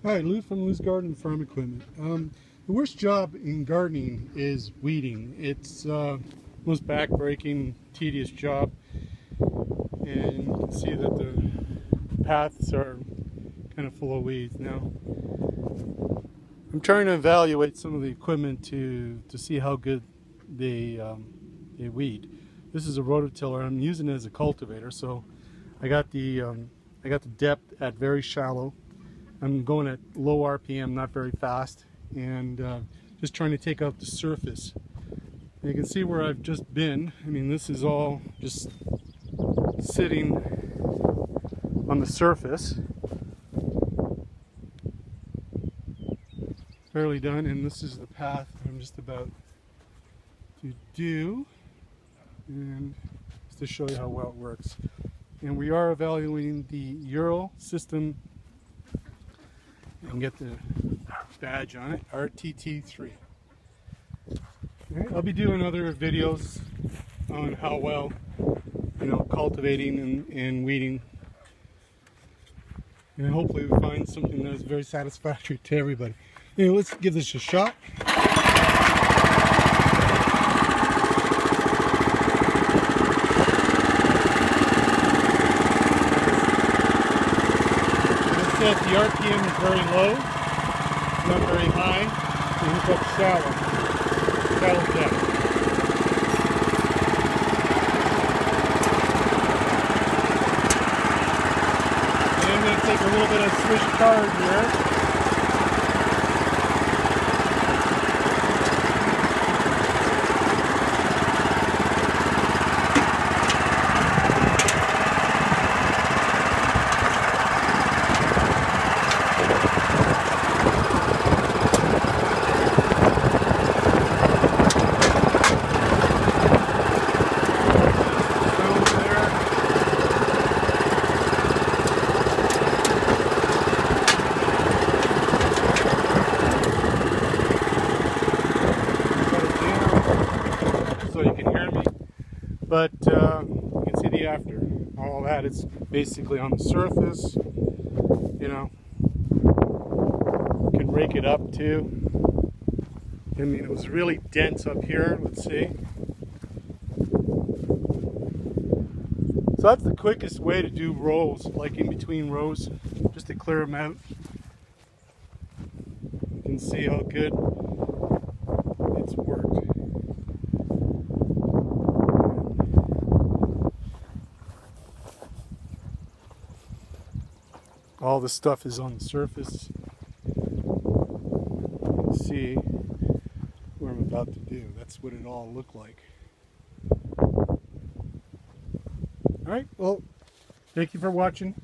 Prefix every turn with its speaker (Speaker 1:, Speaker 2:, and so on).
Speaker 1: Hi, Lou from Lou's Garden Farm Equipment. The worst job in gardening is weeding. It's most back-breaking, tedious job, and you can see that the paths are kind of full of weeds now. I'm trying to evaluate some of the equipment to see how good they weed. This is a rototiller. I'm using it as a cultivator, so I got the depth at very shallow. I'm going at low RPM, not very fast, and just trying to take out the surface. And you can see where I've just been. I mean, this is all just sitting on the surface. Barely done, and this is the path I'm just about to do, and just to show you how well it works. And we are evaluating the Eurosystem, and get the badge on it, RTT3. I'll be doing other videos on how well, cultivating and weeding, and hopefully we find something that is very satisfactory to everybody. Anyway, let's give this a shot. The RPM is very low, not very high, and it's up shallow depth. And I'm going to take a little bit of Swiss chard here. But you can see the after. All that is basically on the surface. You can rake it up too. I mean, it was really dense up here. Let's see. So that's the quickest way to do rows, like in between rows, just to clear them out. You can see how good it's worked. All the stuff is on the surface. You can see what I'm about to do. That's what it all looked like. Alright, well, thank you for watching.